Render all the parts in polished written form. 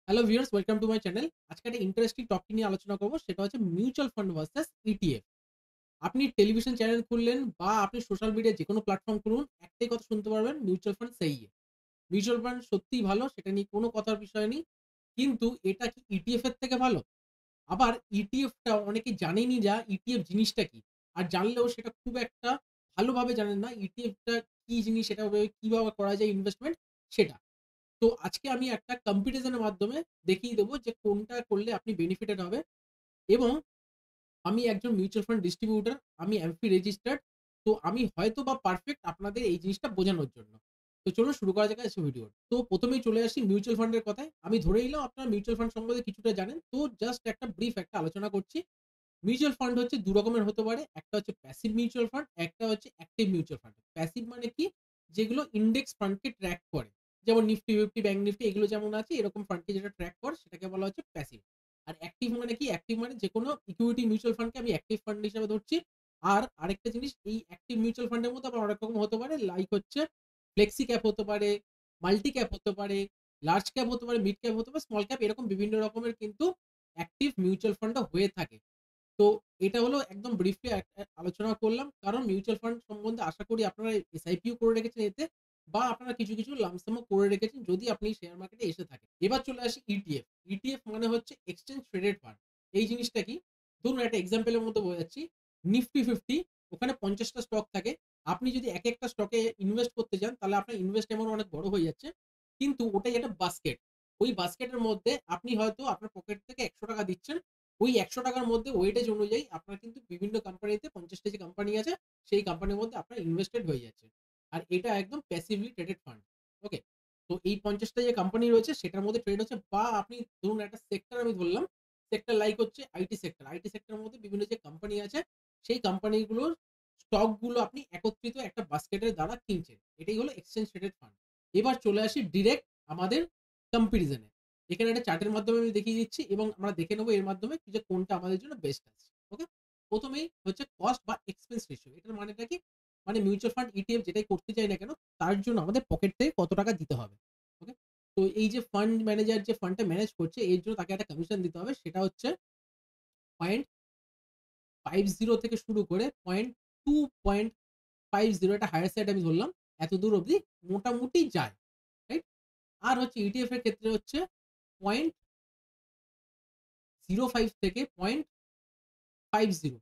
Hello viewers, welcome to my channel. আজকে একটা interesting topic নিয়ে আলোচনা করব। সেটা হচ্ছে মিউচুয়াল ফান্ড ভার্সাস ইটিএফ। আপনি টেলিভিশন চ্যানেল খুললেন বা আপনি সোশ্যাল মিডিয়ায় যেকোনো প্ল্যাটফর্ম খুলুন, একটাই কথা শুনতে পারবেন, মিউচুয়াল ফান্ড সেই है। মিউচুয়াল ফান্ড সত্যিই ভালো, সেটা নিয়ে কোনো কথার বিষয় নেই। কিন্তু এটা কি ইটিএফ এর থেকে ভালো? আবার ইটিএফ টা অনেকে জানেনই না ইটিএফ জিনিসটা কি? আর জানলেও সেটা খুব একটা ভালোভাবে জানেন না। ইটিএফ টা কি জিনিস? সেটা কিভাবে করা যায় ইনভেস্টমেন্ট সেটা। তো আজকে আমি একটা কম্পিটিশন এর মাধ্যমে দেখিয়ে দেব যে কোনটা করলে আপনি বেনিফিটেড হবে এবং আমি একজন মিউচুয়াল ফান্ড ডিস্ট্রিবিউটর, আমি এমফি রেজিস্টার্ড। তো আমি হয়তোবা পারফেক্ট আপনাদের এই জিনিসটা বোঝানোর জন্য। তো চলুন শুরু করা যাক আজকের ভিডিও। তো ১ম এই চলে আসি মিউচুয়াল ফান্ডের কথায়। আমি ধরে নিলাম আপনারা মিউচুয়াল ফান্ড সম্বন্ধে কিছুটা জানেন। তো জাস্ট একটা ব্রিফ একটা আলোচনা করছি। মিউচুয়াল ফান্ড হচ্ছে ২ রকমের হতে পারে। একটা হচ্ছে প্যাসিভ মিউচুয়াল ফান্ড, একটা হচ্ছে অ্যাক্টিভ মিউচুয়াল ফান্ড। প্যাসিভ মানে কি? যেগুলো ইনডেক্স ফান্ডকে ট্র্যাক করে। যেমন নিফটি ফিফটি, ব্যাংক নিফটি এগুলো যেমন আছে এরকম ফান্ডকে যেটা ট্র্যাক করে সেটাকে বলা হচ্ছে প্যাসিভ। আর অ্যাক্টিভ মানে কি? অ্যাক্টিভ মানে যেকোনো ইকুইটি মিউচুয়াল ফান্ডকে আমি অ্যাক্টিভ ফান্ড হিসেবে ধরছি। আর আরেকটা জিনিস এই অ্যাক্টিভ মিউচুয়াল ফান্ডের মধ্যে আবার অনেক রকম হতে পারে। লাইক হচ্ছে ফ্লেক্সি ক্যাপ হতে পারে, মাল্টি ক্যাপ হতে পারে, লার্জ ক্যাপ হতে পারে, মিড ক্যাপ হতে পারে, স্মল ক্যাপ এরকম বিভিন্ন রকমের কিন্তু অ্যাক্টিভ মিউচুয়াল ফান্ডও হয়ে থাকে। তো এটা হলো একদম ব্রিফলি আলোচনা করলাম। কারণ মিউচুয়াল ফান্ড সম্বন্ধে আশা করি আপনারা এসআইপিও করে রেখেছেন এতে বা আপনারা কিছু লামসামও করে রেখেছেন যদি আপনি শেয়ার মার্কেটে এসে থাকেন। এবার চলে আসি ইটিএফ। ইটিএফ মানে হচ্ছে এক্সচেঞ্জ ট্রেডেড ফান্ড। এই জিনিসটা কি? ধরুন একটা এক্সাম্পল এর মধ্যে বোঝাচ্ছি। নিফটি 50 ওখানে ৫০ টা স্টক থাকে। আপনি যদি একেকটা স্টকে ইনভেস্ট করতে যান তাহলে আপনার ইনভেস্ট অ্যামাউন্ট অনেক বড় হয়ে যাচ্ছে। কিন্তু ওটাই একটা বাস্কেট। ওই বাস্কেটের মধ্যে আপনি হয়তো আপনার পকেট থেকে ৳১০০ দিচ্ছেন। ওই ৳১০০ মধ্যে ওয়েটেজ অনুযায়ী আপনার কিন্তু বিভিন্ন কোম্পানিতে ৫০ টা যে কোম্পানি আছে, সেই কোম্পানির মধ্যে আপনার ইনভেস্টেড হয়ে যাচ্ছে। আর এটা একদম প্যাসিভলি ট্রেডেড ফান্ড। ওকে? তো এই ৫০ টা যে কোম্পানি রয়েছে সেটার মধ্যে ট্রেড হচ্ছে বা আপনি ধরুন একটা সেক্টর আমি ধরলাম। সেক্টর লাইক হচ্ছে আইটি সেক্টর। আইটি সেক্টরের মধ্যে বিভিন্ন যে কোম্পানি আছে, সেই কোম্পানিগুলোর স্টক গুলো আপনি একত্রিত একটা বাস্কেটের দ্বারা কিনছেন। এটাই হলো এক্সচেঞ্জ ট্রেডেড ফান্ড। এবার চলে আসি ডিরেক্ট আমাদের কম্পারিজন এ। এখানে একটা চার্টের মাধ্যমে আমি দেখিয়ে দিচ্ছি এবং আমরা দেখে নেব এর মাধ্যমে যে কোনটা আমাদের জন্য বেস্ট আছে। ওকে? ১ম এই হচ্ছে কস্ট বা এক্সপেন্স রেশিও। এটার মানেটা কি? মানে মিউচুয়াল ফান্ড, ইটিএফ যেটাই করতে চাই না কেন, তার জন্য আমাদের পকেট থেকে কত টাকা দিতে হবে। ওকে? তো এই যে ফান্ড ম্যানেজার যে ফান্ডটা ম্যানেজ করছে এর জন্য তাকে একটা কমিশন দিতে হবে। সেটা হচ্ছে 0.50 থেকে শুরু করে 2.50 একটা হায়ার সাইড আমি ধরলাম। এতদূর অবধি মোটামুটি যায়। রাইট? আর হচ্ছে ইটিএফ এর ক্ষেত্রে হচ্ছে 0.05 থেকে 0.50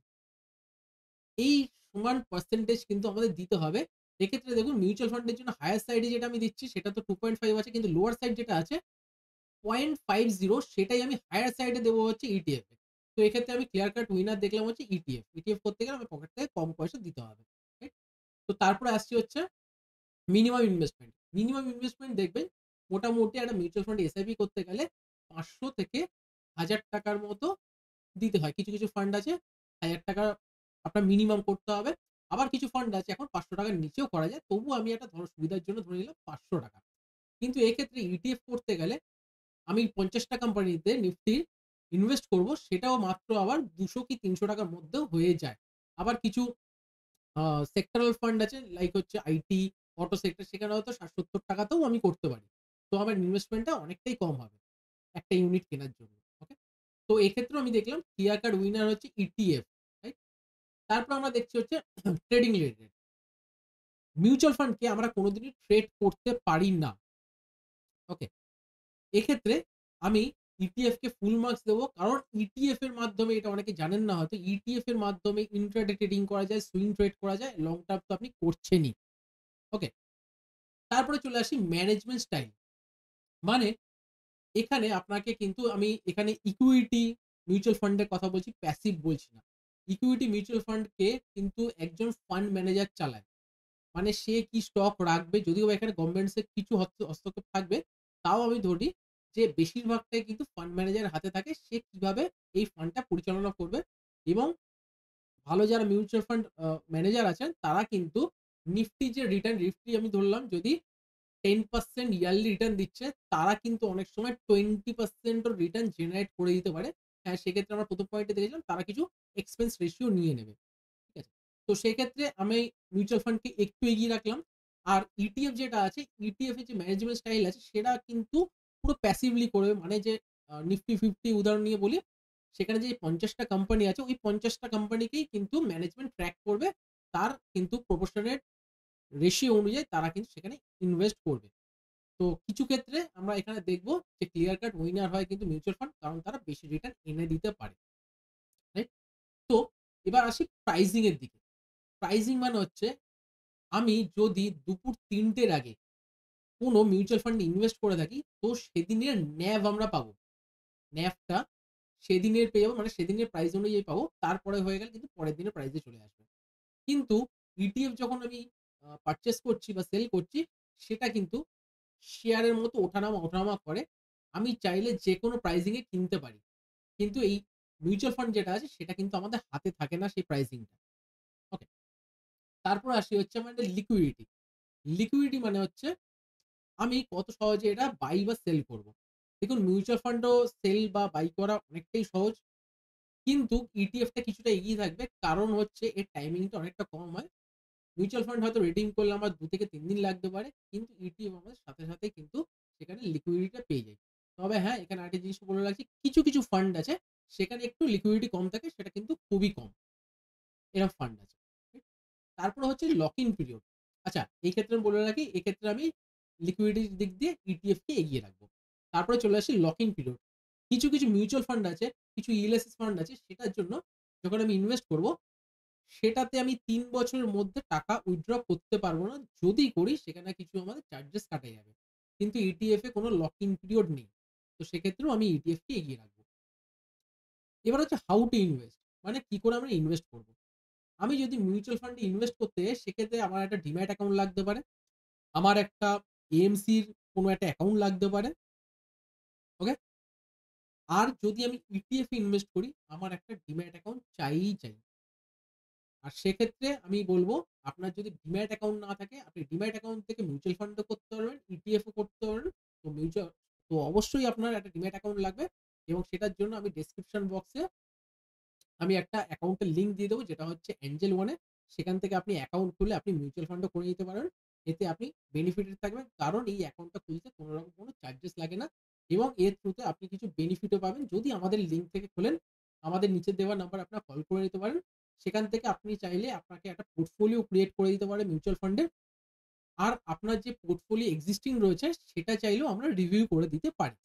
এই সমান পার্সেন্টেজ কিন্তু আমাদের দিতে হবে। এক্ষেত্রে দেখুন মিউচুয়াল ফান্ডের জন্য হায়ার সাইডে যেটা আমি দিচ্ছি সেটা তো 2.5 আছে কিন্তু লোয়ার সাইড যেটা আছে 0.50 সেটাই আমি হায়ার সাইডে দেবো হচ্ছে ইটিএফ এ। তো এক্ষেত্রে আমি ক্লিয়ার কাট উইনার দেখলাম হচ্ছে ইটিএফ। ইটিএফ করতে গেলে আমার পকেট থেকে কম পয়সা দিতে হবে। রাইট? তো তারপরে আসছি হচ্ছে মিনিমাম ইনভেস্টমেন্ট। মিনিমাম ইনভেস্টমেন্ট দেখবেন মোটামুটি একটা মিউচুয়াল ফান্ডে এসআইপি করতে গেলে ৫০০ থেকে ৳১,০০০ র মতো দিতে হয়। কিছু ফান্ড আছে ৳১,০০০ আপনার মিনিমাম করতে হবে। আবার কিছু ফান্ড আছে এখন ৳৫০০ র নিচেও করা যায়। তবুও আমি একটা সুবিধার জন্য ধরে নিলাম ৳৫০০। কিন্তু এক্ষেত্রে ইটিএফ করতে গেলে আমি ৫০ টা কোম্পানিতে নিফটির ইনভেস্ট করব সেটাও মাত্র আবার ৳২০০ কি ৳৩০০ র মধ্যেও হয়ে যায়। আবার কিছু আ সেক্টরাল ফান্ড আছে লাইক হচ্ছে আইটি, অটো সেক্টর সেখানে হয়তো ৳৬০-৭০ তেও আমি করতে পারি। তো আমার ইনভেস্টমেন্টটা অনেকটাই কম হবে একটা ইউনিট কেনার জন্য। ওকে? তো এক্ষেত্রেও আমি দেখলাম ক্লিয়ার কাট উইনার হচ্ছে ইটিএফ। রাইট? তারপর আমরা দেখছি হচ্ছে ট্রেডিং রিলেটেড। মিউচুয়াল ফান্ডকে আমরা কোনদিনই ট্রেড করতে পারি না। ওকে? এক্ষেত্রে আমি ইটিএফ কে ফুল মার্কস দেবো। কারণ ইটিএফ এর মাধ্যমে এটা অনেকে জানেন না হয়তো ইটিএফ এর মাধ্যমে ইন্ট্রাডে ট্রেডিং করা যায়, সুইং ট্রেড করা যায়। লং টার্ম তো আপনি করছেনই। ওকে? তারপরে চলে আসি ম্যানেজমেন্ট স্টাইল। মানে এখানে আপনাকে কিন্তু আমি এখানে ইকুইটি মিউচুয়াল ফান্ডের কথা বলছি, প্যাসিভ বলছি না। ইকুইটি মিউচুয়াল ফান্ডকে কিন্তু একজন ফান্ড ম্যানেজার চালায়। মানে সে কি স্টক রাখবে যদিও বা এখানে গভর্নমেন্টস এর কিছু হস্তক্ষেপ থাকবে। তাও আমি ধরি যে বেশিরভাগটাই কিন্তু ফান্ড ম্যানেজারের হাতে থাকে। সে কিভাবে এই ফান্ডটা পরিচালনা করবে এবং ভালো যারা মিউচুয়াল ফান্ড ম্যানেজার আছেন তারা কিন্তু নিফটি যে রিটার্ন নিফটি আমি ধরলাম যদি 10% ইয়ারলি রিটার্ন দিচ্ছে, তারা কিন্তু অনেক সময় 20% ও রিটার্ন জেনারেট করে দিতে পারে। হ্যাঁ, সেক্ষেত্রে আমরা ১ম পয়েন্টে দেখেছিলাম তারা কিছু এক্সপেন্স রেশিও নিয়ে নেবে। ঠিক আছে? তো সেক্ষেত্রে আমি মিউচুয়াল ফান্ডকে একটু এগিয়ে রাখলাম। আর ইটিএফ যেটা আছে, ইটিএফ এর যে ম্যানেজমেন্ট স্টাইল আছে সেটা কিন্তু পুরো প্যাসিভলি করবে, মানে যে নিফটি 50 উদাহরণ নিয়ে বলি, সেখানে যে ৫০ টা কোম্পানি আছে ওই ৫০ টা কোম্পানিকেই কিন্তু ম্যানেজমেন্ট ট্র্যাক করবে। তার কিন্তু প্রপোর্শনেট রেশিও অনুযায়ী তারা কিন্তু সেখানে ইনভেস্ট করবে। তো কিছু ক্ষেত্রে আমরা এখানে দেখব যে ক্লিয়ার কাট উইনার হয় কিন্তু মিউচুয়াল ফান্ড, কারণ তারা বেশি রিটার্ন এনে দিতে পারে। রাইট? তো এবার আসি প্রাইজিং এর দিকে। প্রাইজিং মানে হচ্ছে আমি যদি দুপুর ৩ টের আগে কোনো মিউচুয়াল ফান্ডে ইনভেস্ট করে থাকি, তো সেদিনের ন্যাভ আমরা পাবো। ন্যাভটা সেদিনের পেয়ে যাবো, মানে সেদিনের প্রাইস অনুযায়ী পাবো। তারপরে হয়ে গেলে কিন্তু পরের দিনের প্রাইসে চলে আসবে। কিন্তু ইটিএফ যখন আমি পারচেজ করছি বা সেল করছি, সেটা কিন্তু শেয়ারের মতো ওঠানামা, ওঠানামা করে। আমি চাইলে যেকোনো প্রাইজিং এ কিনতে পারি। কিন্তু এই মিউচুয়াল ফান্ড যেটা আছে সেটা কিন্তু আমাদের হাতে থাকে না সেই প্রাইজিংটা। ওকে। তারপর আসি হচ্ছে আমাদের লিকুইডিটি। লিকুইডিটি মানে হচ্ছে আমি কত সহজে এটা বাই বা সেল করব। দেখুন মিউচুয়াল ফান্ডও সেল বা বাই করা অনেকটাই সহজ। কিন্তু ইটিএফ টা কিছুটা এগিয়ে থাকবে। কারণ হচ্ছে এর টাইমিংটা অনেকটা কম হয়। মিউচুয়াল ফান্ড হয়তো রিডিম করলে আমার ২ থেকে ৩ দিন লাগতে পারে। কিন্তু ইটিএফ আমাদের সাথে, সাথেই কিন্তু সেখানে লিকুইডিটিটা পেয়ে যাই। তবে হ্যাঁ, এখানে আরেকটা জিনিস বলে রাখি, কিছু, কিছু ফান্ড আছে সেখানে একটু লিকুইডিটি কম থাকে, সেটা কিন্তু খুবই কম। এরকম ফান্ড আছে। তারপরে হচ্ছে লক ইন পিরিয়ড। আচ্ছা, এই ক্ষেত্রে আমি বলে রাখি, এক্ষেত্রে আমি লিকুইডিটির দিক দিয়ে ইটিএফ কে এগিয়ে রাখবো। তারপরে চলে আসি লক ইন পিরিয়ড। কিছু, কিছু মিউচুয়াল ফান্ড আছে, কিছু ইএলএসএস ফান্ড আছে, সেটার জন্য যখন আমি ইনভেস্ট করব, সেটাতে আমি ৩ বছরের মধ্যে টাকা উইথড্র করতে পারবো না। যদি করি সেখানে কিছু আমাদের চার্জেস কাটা যাবে। কিন্তু ইটিএফ এ কোনো লক ইন পিরিয়ড নেই। তো সেক্ষেত্রেও আমি ইটিএফ কে এগিয়ে রাখবো। এবার হচ্ছে হাউ টু ইনভেস্ট, মানে কি করে আমরা ইনভেস্ট করব। আমি যদি মিউচুয়াল ফান্ডে ইনভেস্ট করতে যাই, সেক্ষেত্রে আমার একটা ডিম্যাট অ্যাকাউন্ট লাগতে পারে। আমার একটা এএমসির কোনো একটা অ্যাকাউন্ট লাগতে পারে। ওকে? আর যদি আমি ইটিএফ এ ইনভেস্ট করি, আমার একটা ডিম্যাট অ্যাকাউন্ট চাইই চাই। আর সেক্ষেত্রে আমি বলব, আপনার যদি ডিম্যাট অ্যাকাউন্ট না থাকে, আপনি ডিম্যাট অ্যাকাউন্ট থেকে মিউচুয়াল ফান্ডও করতে পারবেন, ইটিএফ ও করতে পারবেন। তো অবশ্যই আপনার একটা ডিম্যাট অ্যাকাউন্ট লাগবে, এবং সেটার জন্য আমি ডেসক্রিপশন বক্সে আমি একটা অ্যাকাউন্টের লিঙ্ক দিয়ে দেবো, যেটা হচ্ছে এঞ্জেল ওয়ান এ। সেখান থেকে আপনি অ্যাকাউন্ট খুলে আপনি মিউচুয়াল ফান্ডও করে নিতে পারেন। এতে আপনি বেনিফিটেড থাকবেন। কারণ এই অ্যাকাউন্টটা খুলতে কোনো রকম কোনো চার্জেস লাগে না, এবং এর থ্রুতে আপনি কিছু বেনিফিটও পাবেন যদি আমাদের লিঙ্ক থেকে খোলেন। আমাদের নিচে দেওয়া নাম্বার আপনারা কল করে নিতে পারেন। সেখান থেকে আপনি চাইলে আপনাকে একটা পোর্টফোলিও ক্রিয়েট করে দিতে পারে মিউচুয়াল ফান্ডের। আর আপনার যে পোর্টফোলিও এক্সিস্টিং রয়েছে সেটা চাইলেও আমরা রিভিউ করে দিতে পারি।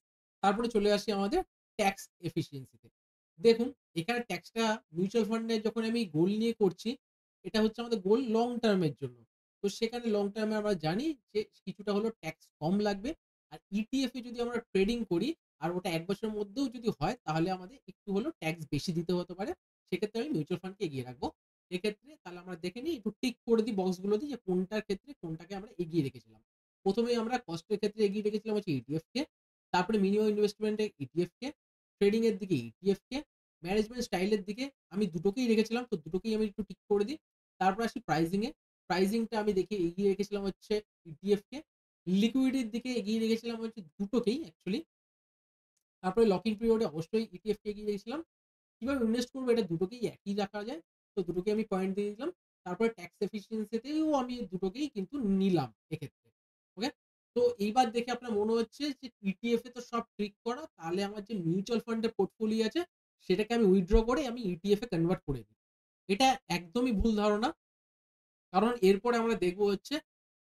তারপরে চলে আসি আমাদের ট্যাক্স এফিসিয়েন্সি তে। দেখুন, এখানে ট্যাক্সটা মিউচুয়াল ফান্ডে যখন আমি গোল নিয়ে করছি, এটা হচ্ছে আমাদের গোল লং টার্ম এর জন্য। তো সেখানে লং টার্মে আমরা জানি যে কিছুটা হলেও ট্যাক্স কম লাগবে। আর ইটিএফ এ যদি আমরা ট্রেডিং করি আর ওটা ১ বছরের মধ্যেও যদি হয়, তাহলে আমাদের একটু হলেও ট্যাক্স বেশি দিতে হতে পারে। সেক্ষেত্রে আমি মিউচুয়াল ফান্ডকে এগিয়ে রাখবো। এক্ষেত্রে তাহলে আমরা দেখে নিই, একটু টিক করে দিই বক্সগুলো দিয়ে, যে কোনটার ক্ষেত্রে কোনটাকে আমরা এগিয়ে রেখেছিলাম। ১ম এই আমরা কস্টের ক্ষেত্রে এগিয়ে রেখেছিলাম হচ্ছে ইটিএফ কে। তারপরে মিনিমাম ইনভেস্টমেন্ট এ ইটিএফ কে, ট্রেডিং এর দিকে ইটিএফ কে, ম্যানেজমেন্ট স্টাইল এর দিকে আমি দুটোকেই রেখেছিলাম। তো দুটোকেই আমি একটু টিক করে দিই। তারপর আসি প্রাইজিং এ। প্রাইজিংটা আমি দেখি এগিয়ে রেখেছিলাম হচ্ছে ইটিএফ কে। লিকুইডিটির দিকে এগিয়ে রেখেছিলাম হচ্ছে দুটোকেই অ্যাকচুয়ালি। তারপরে লক ইন পিরিয়ড এ অবশ্যই ইটিএফ কে এগিয়ে রেখেছিলাম। কিভাবে ইনভেস্ট করবো, এটা দুটোকেই একই রাখা যায়। তো দুটোকে আমি পয়েন্ট দিয়ে দিলাম। তারপরে ট্যাক্স এফিসিয়েন্সি তেও আমি দুটোকেই কিন্তু নিলাম এক্ষেত্রে। ওকে? তো এইবার দেখে আপনার মনে হচ্ছে যে ইটিএফ এ তো সব ট্রিক করা। তাহলে আমার যে মিউচুয়াল ফান্ডের পোর্টফোলিও আছে সেটাকে আমি উইথড্র করে আমি ইটিএফ এ কনভার্ট করে দিই। এটা একদমই ভুল ধারণা। কারণ এরপরে আমরা দেখব হচ্ছে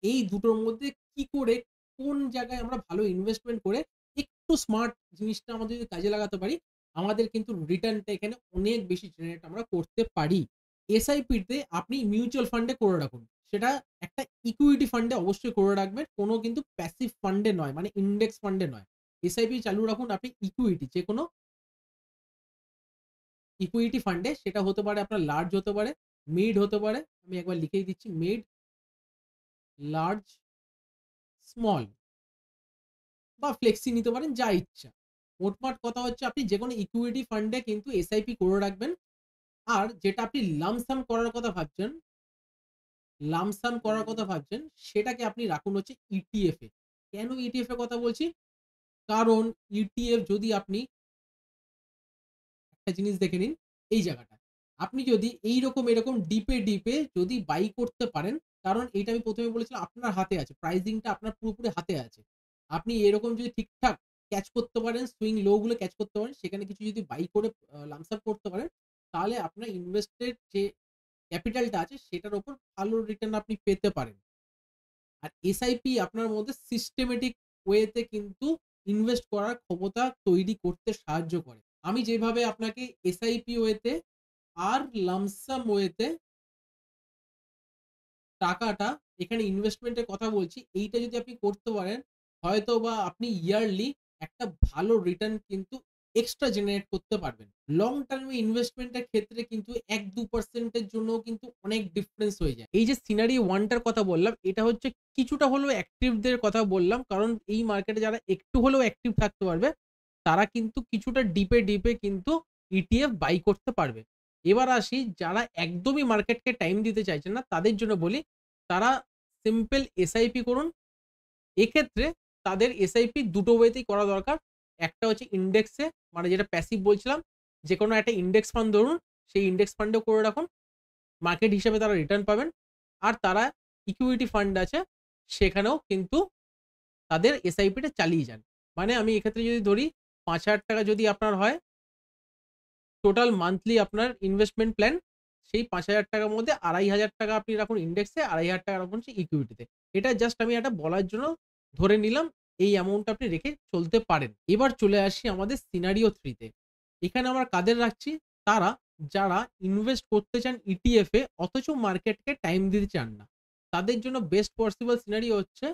এই দুটোর মধ্যে কি করে, কোন জায়গায় আমরা ভালো ইনভেস্টমেন্ট করে একটু স্মার্ট জিনিসটা আমরা যদি কাজে লাগাতে পারি, আমাদের কিন্তু রিটার্নটা এখানে অনেক বেশি জেনারেট আমরা করতে পারি। এসআইপি তে আপনি মিউচুয়াল ফান্ডে করে রাখুন। সেটা একটা ইকুইটি ফান্ডে অবশ্যই করে রাখবেন। কোনো কিন্তু প্যাসিভ ফান্ডে নয়, মানে ইন্ডেক্স ফান্ডে নয়। এসআইপি চালু রাখুন আপনি ইকুইটি, যেকোনো ইকুইটি ফান্ডে। সেটা হতে পারে আপনার লার্জ হতে পারে, মিড হতে পারে। আমি একবার লিখেই দিচ্ছি, মিড, লার্জ, স্মল বা ফ্লেক্সি নিতে পারেন, যা ইচ্ছা। মোটমাট কথা হচ্ছে আপনি যেকোনো ইকুইটি ফান্ডে কিন্তু এসআইপি করে রাখবেন। আর যেটা আপনি লামসাম করার কথা ভাবছেন, সেটাকে আপনি রাখুন হচ্ছে ইটিএফ এ। কেন ইটিএফ এর কথা বলছি? কারণ ইটিএফ যদি আপনি একটা জিনিস দেখে নিন, এই জায়গাটা। আপনি যদি এইরকম এরকম ডিপে যদি বাই করতে পারেন, কারণ এইটা আমি ১ম এ বলেছিলাম আপনার হাতে আছে। প্রাইজিংটা আপনার পুরোপুরি হাতে আছে। আপনি এরকম যদি ঠিকঠাক ক্যাচ করতে পারেন, সুইং লো গুলো ক্যাচ করতে পারেন। সেখানে কিছু যদি বাই করে লাম্প সাম করতে পারেন, তাহলে আপনার ইনভেস্টেড যে ক্যাপিটালটা আছে সেটার উপর ভালো রিটার্ন আপনি পেতে পারেন। আর এসআইপি আপনার মধ্যে সিস্টেমেটিক ওয়েতে কিন্তু ইনভেস্ট করার ক্ষমতা তৈরি করতে সাহায্য করে। আমি যেভাবে আপনাকে এসআইপি ওয়েতে আর লাম্প সাম ওয়েতে টাকাটা এখানে ইনভেস্টমেন্ট এর কথা বলছি, এইটা যদি আপনি করতে পারেন, হয়তোবা আপনি ইয়ারলি একটা ভালো রিটার্ন কিন্তু এক্সট্রা জেনারেট করতে পারবেন। লং টার্ম এ ইনভেস্টমেন্ট এর ক্ষেত্রে কিন্তু ১-২% এর জন্যও কিন্তু অনেক ডিফারেন্স হয়ে যায়। এই যে সিনারি 1 টার কথা বললাম, এটা হচ্ছে কিছুটা হলেও অ্যাক্টিভ দের কথা বললাম। কারণ এই মার্কেটে যারা একটু হলেও অ্যাক্টিভ থাকতে পারবে, তারা কিন্তু কিছুটা ডিপে কিন্তু ইটিএফ বাই করতে পারবে। এবার আসি যারা একদমই মার্কেটকে টাইম দিতে চাইছেন না, তাদের জন্য বলি, তারা সিম্পল এসআইপি করুন। এক্ষেত্রে তাদের এসআইপি দুটো ওয়েতেই করা দরকার। একটা হচ্ছে ইন্ডেক্সে, মানে যেটা প্যাসিভ বলছিলাম, যেকোনো একটা ইন্ডেক্স ফান্ড ধরুন, সেই ইন্ডেক্স ফান্ডেও করে রাখুন। মার্কেট হিসাবে তারা রিটার্ন পাবেন। আর তারা ইকুইটি ফান্ড আছে, সেখানেও কিন্তু তাদের এসআইপিটা চালিয়ে যান। মানে আমি এক্ষেত্রে যদি ধরি ৳৫,০০০ যদি আপনার হয়, টোটাল মান্থলি আপনার ইনভেস্টমেন্ট প্ল্যান, সেই ৳৫,০০০ র মধ্যে ৳২,৫০০ আপনি রাখুন ইন্ডেক্সে, ৳২,৫০০ রাখুন হচ্ছে ইকুইটিতে। এটা জাস্ট আমি এটা বলার জন্য ধরে নিলাম, এই অ্যামাউন্ট আপনি রেখে চলতে পারেন। এবার চলে আসি আমাদের সিনারিও 3 তে। এখানে আমরা কাদের রাখছি? তারা যারা ইনভেস্ট করতে চান ইটিএফ এ অথচ মার্কেটকে টাইম দিতে চান না। তাদের জন্য বেস্ট পসিবল সিনারিও হচ্ছে,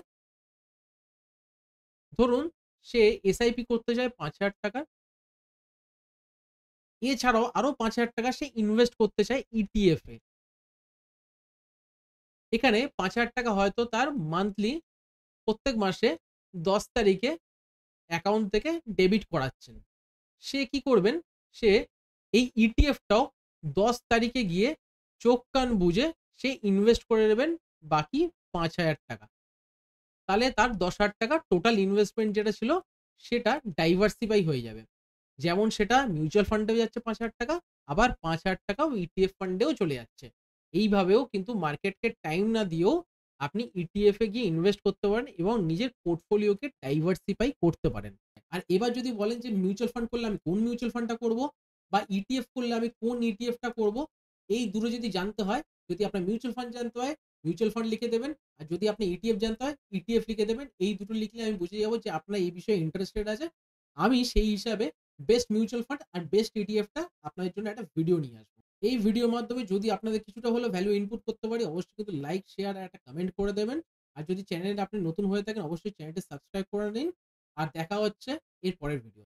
ধরুন সে এসআইপি করতে চায় ৳৫,০০০, এছাড়াও আরো ৳৫,০০০ সে ইনভেস্ট করতে চায় ইটিএফ এ। এখানে ৳৫,০০০ হয়তো তার মান্থলি প্রত্যেক মাসে ১০ তারিখে অ্যাকাউন্ট থেকে ডেবিট করাচ্ছেন। সে কি করবেন? সে এই ইটিএফটাও ১০ তারিখে গিয়ে চোখ কান বুজে সে ইনভেস্ট করে দেবেন বাকি ৳৫,০০০। তাহলে তার ৳১০,০০০ টোটাল ইনভেস্টমেন্ট যেটা ছিল সেটা ডাইভার্সিফাই হয়ে যাবে। যেমন সেটা মিউচুয়াল ফান্ডেও যাচ্ছে ৳৫,০০০, আবার ৳৫,০০০ ইটিএফ ফান্ডেও চলে যাচ্ছে। এইভাবেও কিন্তু মার্কেটকে টাইম না দিয়েও আপনি ইটিএফ এ গিয়ে ইনভেস্ট করতে পারেন এবং নিজের পোর্টফোলিওকে ডাইভার্সিফাই করতে পারেন। আর এবার যদি বলেন যে মিউচুয়াল ফান্ড করলে আমি কোন মিউচুয়াল ফান্ডটা করব? বা ইটিএফ করলে আমি কোন ইটিএফটা করব? এই দুটো যদি জানতে হয়, যদি আপনার মিউচুয়াল ফান্ড জানতে হয়, মিউচুয়াল ফান্ড লিখে দেবেন। আর যদি আপনি ইটিএফ জানতে হয়, ইটিএফ লিখে দেবেন। এই দুটো লিখলে আমি বুঝে যাব যে আপনার এই বিষয়ে ইন্টারেস্টেড আছে। আমি সেই হিসাবে বেস্ট মিউচুয়াল ফান্ড আর বেস্ট ইটিএফটা আপনাদের জন্য একটা ভিডিও নিয়ে আসবো। এই ভিডিওর মাধ্যমে যদি আপনাদের কিছুটা হলেও ভ্যালু ইনপুট করতে পারি, অবশ্যই কিন্তু লাইক, শেয়ার আর একটা কমেন্ট করে দেবেন। আর যদি চ্যানেলে আপনি নতুন হয়ে থাকেন, অবশ্যই চ্যানেলটি সাবস্ক্রাইব করে নিন। আর দেখা হচ্ছে এর পরের ভিডিও।